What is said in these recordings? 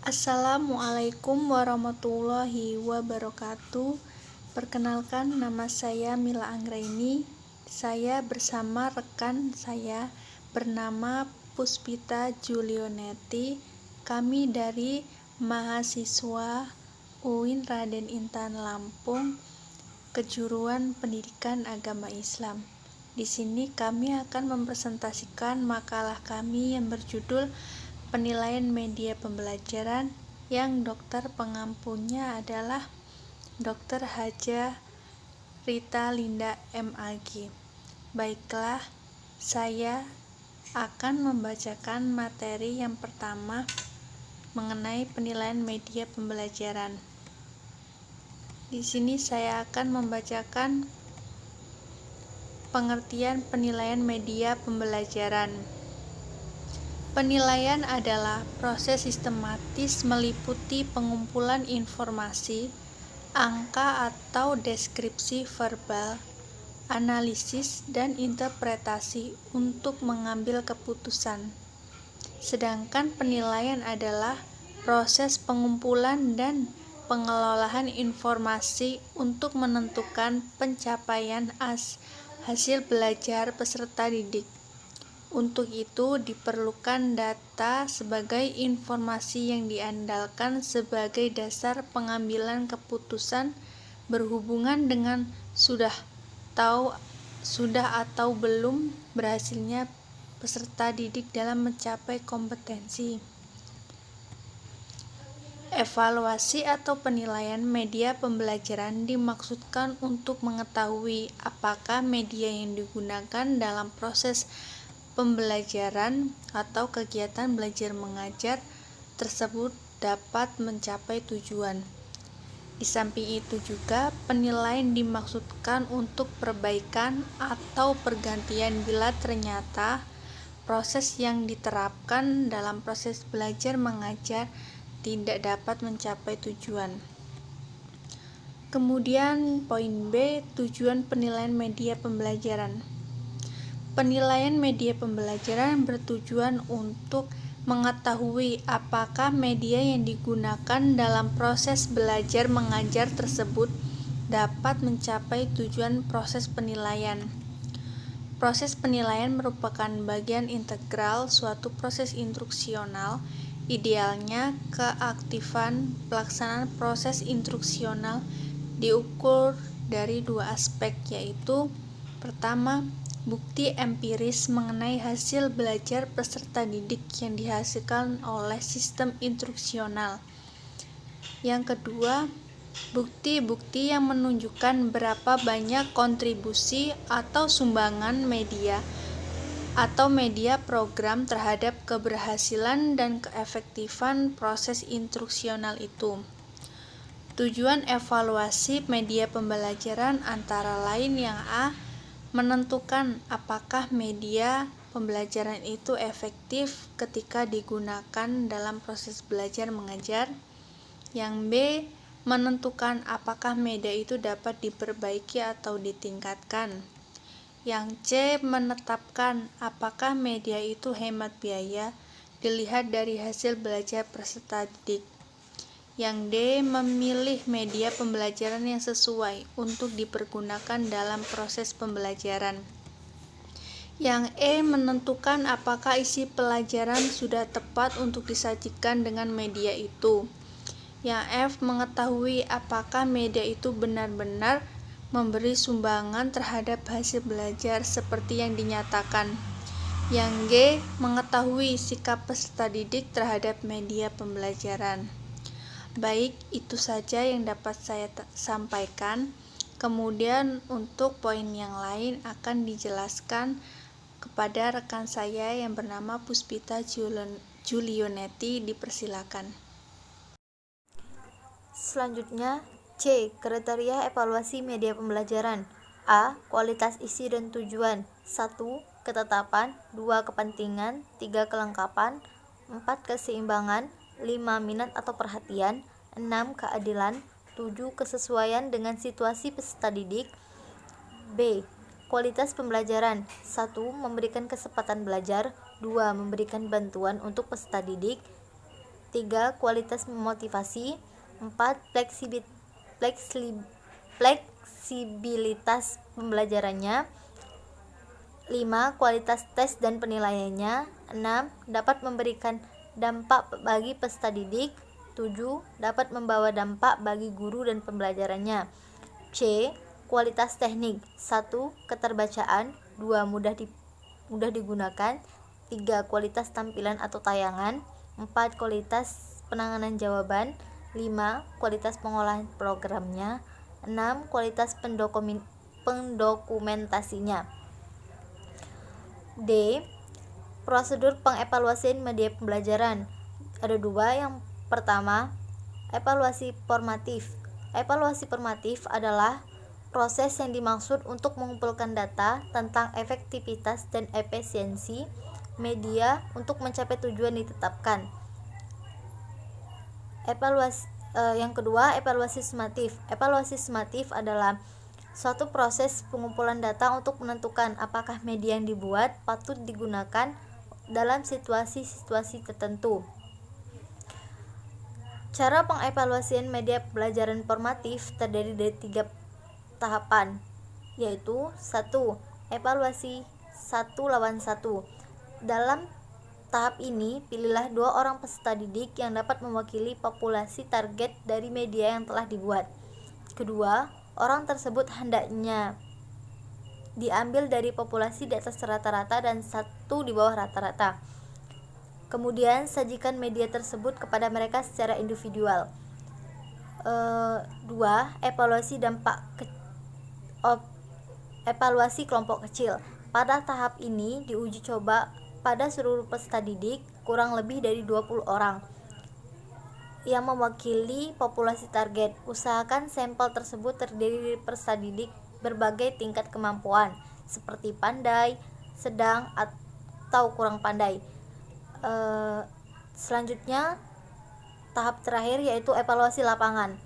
Assalamualaikum warahmatullahi wabarakatuh. Perkenalkan, nama saya Mila Anggraini. Saya bersama rekan saya bernama Puspita Julionetti. Kami dari mahasiswa UIN Raden Intan Lampung, Kejuruan Pendidikan Agama Islam. Di sini kami akan mempresentasikan makalah kami yang berjudul Penilaian Media Pembelajaran, yang dokter pengampunya adalah Dr. Haja Rita Linda MAG. Baiklah, saya akan membacakan materi yang pertama mengenai penilaian media pembelajaran. Di sini saya akan membacakan pengertian penilaian media pembelajaran. Penilaian adalah proses sistematis meliputi pengumpulan informasi, angka atau deskripsi verbal, analisis, dan interpretasi untuk mengambil keputusan. Sedangkan penilaian adalah proses pengumpulan dan pengelolaan informasi untuk menentukan pencapaian hasil belajar peserta didik. Untuk itu diperlukan data sebagai informasi yang diandalkan sebagai dasar pengambilan keputusan berhubungan dengan sudah atau belum berhasilnya peserta didik dalam mencapai kompetensi. Evaluasi atau penilaian media pembelajaran dimaksudkan untuk mengetahui apakah media yang digunakan dalam proses pembelajaran atau kegiatan belajar mengajar tersebut dapat mencapai tujuan. Di samping itu juga penilaian dimaksudkan untuk perbaikan atau pergantian bila ternyata proses yang diterapkan dalam proses belajar mengajar tidak dapat mencapai tujuan. Kemudian poin B, tujuan penilaian media pembelajaran. Penilaian media pembelajaran bertujuan untuk mengetahui apakah media yang digunakan dalam proses belajar mengajar tersebut dapat mencapai tujuan proses penilaian. Proses penilaian merupakan bagian integral suatu proses instruksional. Idealnya, keaktifan pelaksanaan proses instruksional diukur dari dua aspek, yaitu pertama, bukti empiris mengenai hasil belajar peserta didik yang dihasilkan oleh sistem instruksional. Yang kedua, bukti-bukti yang menunjukkan berapa banyak kontribusi atau sumbangan media atau media program terhadap keberhasilan dan keefektifan proses instruksional itu. Tujuan evaluasi media pembelajaran antara lain yang A, menentukan apakah media pembelajaran itu efektif ketika digunakan dalam proses belajar mengajar. Yang B, menentukan apakah media itu dapat diperbaiki atau ditingkatkan. Yang C, menetapkan apakah media itu hemat biaya dilihat dari hasil belajar peserta didik. Yang D, memilih media pembelajaran yang sesuai untuk dipergunakan dalam proses pembelajaran. Yang E, menentukan apakah isi pelajaran sudah tepat untuk disajikan dengan media itu. Yang F, mengetahui apakah media itu benar-benar memberi sumbangan terhadap hasil belajar seperti yang dinyatakan. Yang G, mengetahui sikap peserta didik terhadap media pembelajaran. Baik, itu saja yang dapat saya sampaikan. Kemudian untuk poin yang lain akan dijelaskan kepada rekan saya yang bernama Puspita Julionetti. Dipersilakan. Selanjutnya, C. Kriteria evaluasi media pembelajaran. A. Kualitas isi dan tujuan. 1. Ketetapan. 2. Kepentingan. 3. Kelengkapan. 4. Keseimbangan. 5. Minat atau perhatian. 6. Keadilan. 7. Kesesuaian dengan situasi peserta didik. B. Kualitas pembelajaran. 1. Memberikan kesempatan belajar. 2. Memberikan bantuan untuk peserta didik. 3. Kualitas memotivasi. 4. Fleksibilitas pembelajarannya. 5. Kualitas tes dan penilaiannya. 6. Dapat memberikan dampak bagi peserta didik. 7. Dapat membawa dampak bagi guru dan pembelajarannya. C. Kualitas teknik. 1. Keterbacaan. 2. Mudah digunakan. 3. Kualitas tampilan atau tayangan. 4. Kualitas penanganan jawaban. 5. Kualitas pengolahan programnya. 6. Kualitas pendokumentasinya. D. Prosedur pengevaluasian media pembelajaran. Ada dua. Yang pertama, evaluasi formatif. Evaluasi formatif adalah proses yang dimaksud untuk mengumpulkan data tentang efektivitas dan efisiensi media untuk mencapai tujuan ditetapkan. Yang kedua, evaluasi sumatif. Evaluasi sumatif adalah suatu proses pengumpulan data untuk menentukan apakah media yang dibuat patut digunakan dalam situasi-situasi tertentu. Cara pengevaluasian media pembelajaran formatif terdiri dari 3 tahapan, yaitu 1. Evaluasi 1-1. Dalam tahap ini, pilihlah 2 orang peserta didik yang dapat mewakili populasi target dari media yang telah dibuat. Kedua, orang tersebut hendaknya diambil dari populasi di atas rata-rata dan 1 di bawah rata-rata. Kemudian, sajikan media tersebut kepada mereka secara individual. 2. Evaluasi evaluasi kelompok kecil. Pada tahap ini diuji coba pada seluruh peserta didik, kurang lebih dari 20 orang yang mewakili populasi target. Usahakan sampel tersebut terdiri dari peserta didik berbagai tingkat kemampuan, seperti pandai, sedang, atau kurang pandai. Selanjutnya, tahap terakhir yaitu evaluasi lapangan.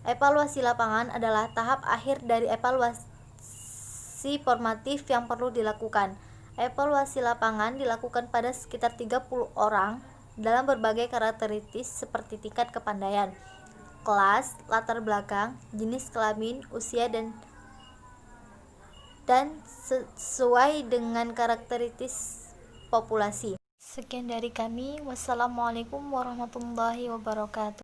Evaluasi lapangan adalah tahap akhir dari evaluasi formatif yang perlu dilakukan. Evaluasi lapangan dilakukan pada sekitar 30 orang dalam berbagai karakteristik seperti tingkat kepandaian, kelas, latar belakang, jenis kelamin, usia, dan sesuai dengan karakteristik populasi. Sekian dari kami. Wassalamualaikum warahmatullahi wabarakatuh.